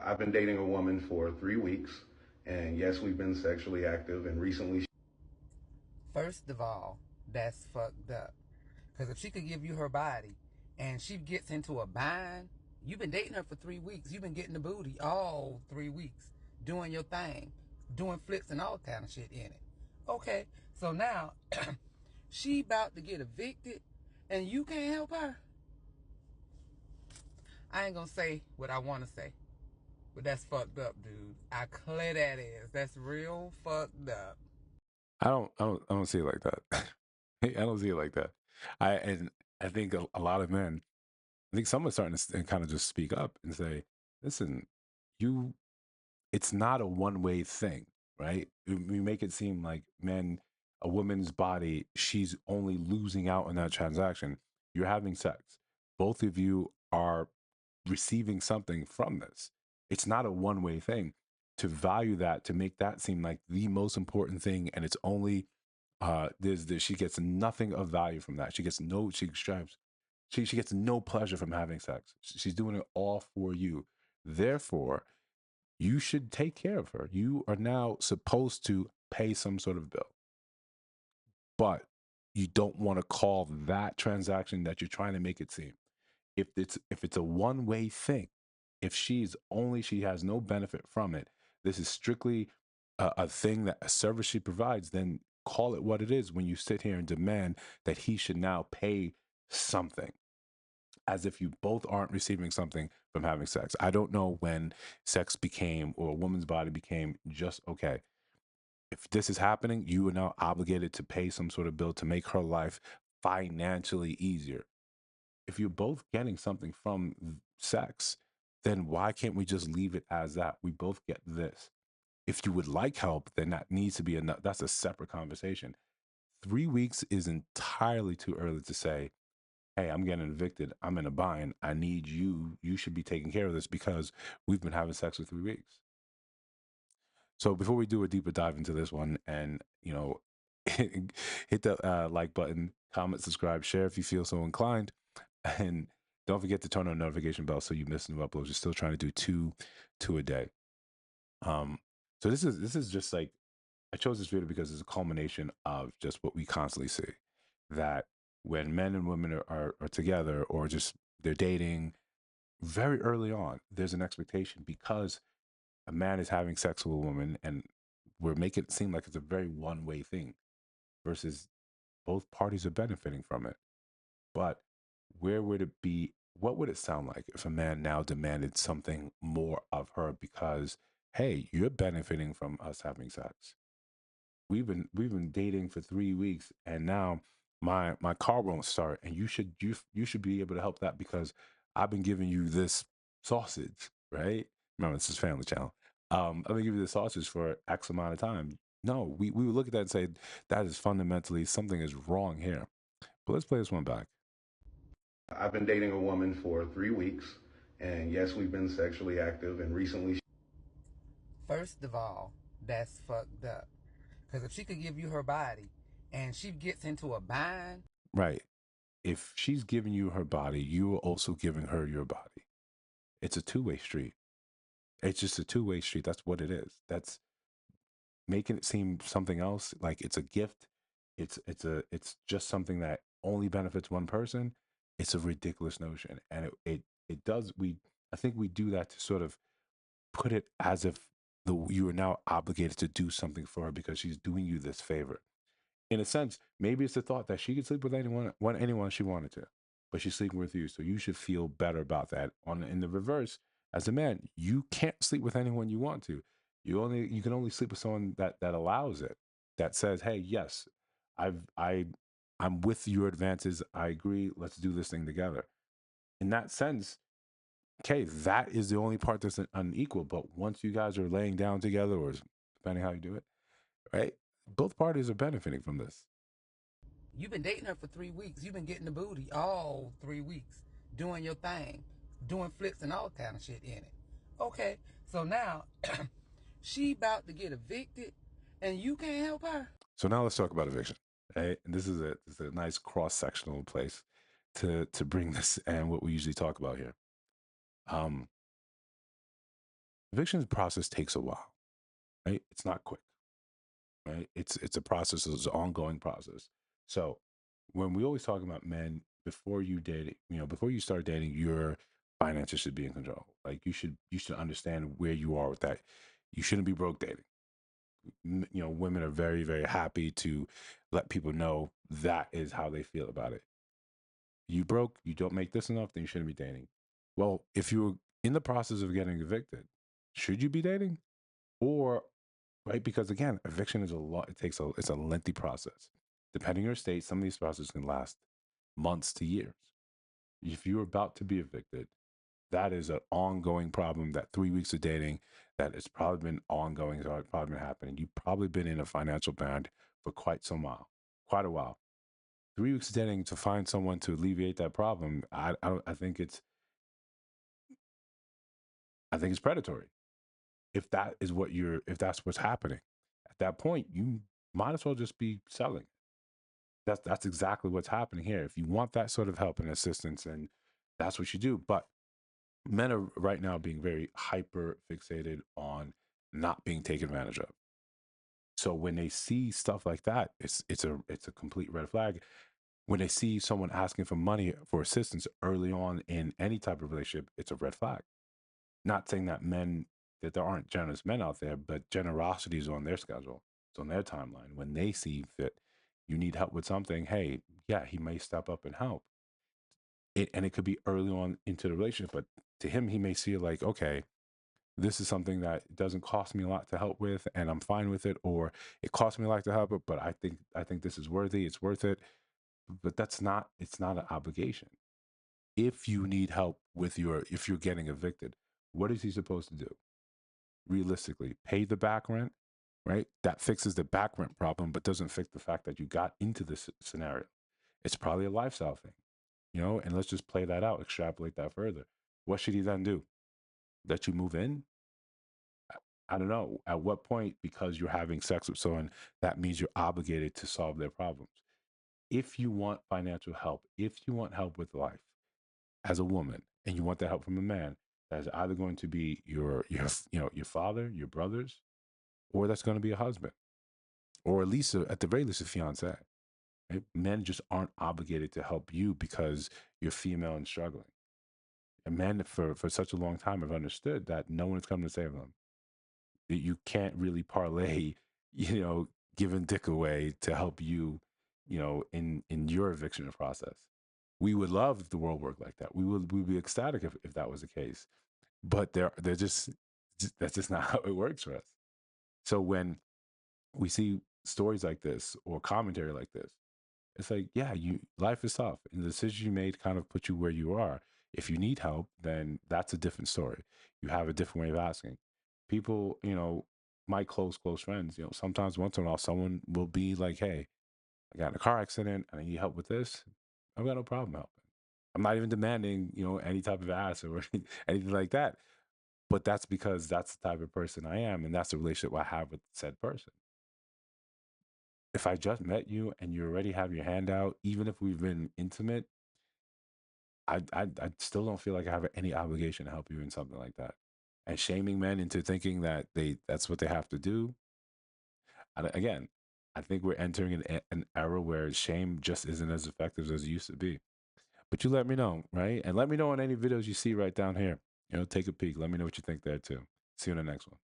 I've been dating a woman for 3 weeks, and yes, we've been sexually active, and recently. First of all, that's fucked up. Because if she could give you her body and she gets into a bind, you've been dating her for 3 weeks. You've been getting the booty all 3 weeks, doing your thing, doing flips and all kind of shit in it. Okay, so now she about to get evicted and you can't help her. I ain't gonna say what I want to say, but that's fucked up, dude. I clear that is. That's real fucked up. I don't see it like that. I don't see it like that. I think a lot of men, I think someone's starting to kind of just speak up and say, listen, you, it's not a one way thing, right? We make it seem like men, a woman's body, she's only losing out on that transaction. You're having sex. Both of you are receiving something from this. It's not a one way thing. To value that, to make that seem like the most important thing, and it's only she gets nothing of value from that. She gets no she strives she gets no pleasure from having sex. She's doing it all for you. Therefore, you should take care of her. You are now supposed to pay some sort of bill, but you don't want to call that transaction that you're trying to make it seem. If it's a one-way thing, if she has no benefit from it, this is strictly a thing, that a service she provides, then call it what it is when you sit here and demand that he should now pay something, as if you both aren't receiving something from having sex. I don't know when sex became, or a woman's body became just okay. If this is happening, you are now obligated to pay some sort of bill to make her life financially easier. If you're both getting something from sex, then why can't we just leave it as that? We both get this. If you would like help, then that needs to be enough. That's a separate conversation. 3 weeks is entirely too early to say, hey, I'm getting evicted. I'm in a bind. I need you. You should be taking care of this because we've been having sex for 3 weeks. So before we do a deeper dive into this one, and hit the like button, comment, subscribe, share if you feel so inclined, and don't forget to turn on the notification bell so you miss new uploads. We're still trying to do two a day. Um, so this is just like, I chose this video because it's a culmination of just what we constantly see, that when men and women are together, or just they're dating very early on, there's an expectation because a man is having sex with a woman, and we're making it seem like it's a very one-way thing, versus both parties are benefiting from it. But where would it be? What would it sound like if a man now demanded something more of her because, hey, you're benefiting from us having sex. We've been dating for 3 weeks, and now my car won't start, and you should be able to help that because I've been giving you this sausage, right? Remember, this is Family Channel. I've been giving you the sausage for X amount of time. No, we would look at that and say that is fundamentally something is wrong here. But let's play this one back. I've been dating a woman for 3 weeks, and yes, we've been sexually active, and recently. First of all, that's fucked up. Because if she could give you her body and she gets into a bind, Right. If she's giving you her body, you are also giving her your body. It's a two-way street. It's just a two-way street. That's what it is. That's making it seem something else, like it's a gift. It's just something that only benefits one person. It's a ridiculous notion, and it does. I think we do that to sort of put it as if you are now obligated to do something for her because she's doing you this favor. In a sense, maybe it's the thought that she could sleep with anyone she wanted to, but she's sleeping with you, so you should feel better about that. On In the reverse, as a man, you can't sleep with anyone you want to. You can only sleep with someone that allows it, that says, "Hey, yes, I I'm with your advances. I agree. Let's do this thing together." In that sense, okay, that is the only part that's unequal. But once you guys are laying down together, or depending how you do it, right, both parties are benefiting from this. you've been dating her for 3 weeks. You've been getting the booty all 3 weeks, doing your thing, doing flips and all kind of shit in it. Okay, so now she about to get evicted and you can't help her. So now let's talk about eviction. Right? And this is a nice cross sectional place to bring this and what we usually talk about here. Um, Eviction process takes a while, right? It's not quick, right? It's a process, it's an ongoing process. So when we always talk about men, before you date, before you start dating, your finances should be in control. Like you should understand where you are with that. You shouldn't be broke dating. Women are very, very happy to let people know that is how they feel about it. You broke, you don't make this enough, then you shouldn't be dating. Well, if you're in the process of getting evicted, should you be dating? Or, right? Because again, eviction is a lot, it's a lengthy process. Depending on your state, some of these processes can last months to years. If you're about to be evicted, that is an ongoing problem. That 3 weeks of dating, that it's probably been ongoing, so it's probably been happening. You've probably been in a financial band for quite a while. 3 weeks of dating to find someone to alleviate that problem, I think it's predatory. If that's what's happening, at that point, you might as well just be selling. That's exactly what's happening here. If you want that sort of help and assistance, and that's what you do. But men are right now being very hyper fixated on not being taken advantage of. So when they see stuff like that, it's a complete red flag. When they see someone asking for money for assistance early on in any type of relationship, it's a red flag. Not saying that there aren't generous men out there, but generosity is on their schedule. It's on their timeline. When they see fit, you need help with something, hey, yeah, he may step up and help. And it could be early on into the relationship, but to him, he may see it like, okay, this is something that doesn't cost me a lot to help with, and I'm fine with it, or it costs me a lot to help it, but I think this is worthy, it's worth it. But it's not an obligation. If you need help if you're getting evicted, what is he supposed to do? Realistically, pay the back rent, right? That fixes the back rent problem, but doesn't fix the fact that you got into this scenario. It's probably a lifestyle thing, and let's just play that out, extrapolate that further. What should he then do? Let you move in? I don't know. At what point, because you're having sex with someone, that means you're obligated to solve their problems. If you want financial help, if you want help with life as a woman, and you want that help from a man, that's either going to be your father, your brothers, or that's going to be a husband, or at least at the very least a fiance. Right? Men just aren't obligated to help you because you're female and struggling. And men for such a long time have understood that no one's coming to save them. That you can't really parlay, giving dick away to help you, in your eviction process. We would love if the world worked like that. We'd be ecstatic if that was the case. But they're just that's just not how it works for us. So when we see stories like this or commentary like this, it's like, yeah, life is tough, and the decision you made kind of put you where you are. If you need help, then that's a different story. You have a different way of asking. People, my close friends, sometimes once in a while, someone will be like, "Hey, I got in a car accident and I need help with this." I've got no problem helping. I'm not even demanding, any type of ass or anything like that. But that's because that's the type of person I am, and that's the relationship I have with said person. If I just met you and you already have your hand out, even if we've been intimate, I still don't feel like I have any obligation to help you in something like that. And shaming men into thinking that that's what they have to do. Again, I think we're entering an era where shame just isn't as effective as it used to be. But you let me know, right? And let me know on any videos you see right down here. Take a peek. Let me know what you think there too. See you in the next one.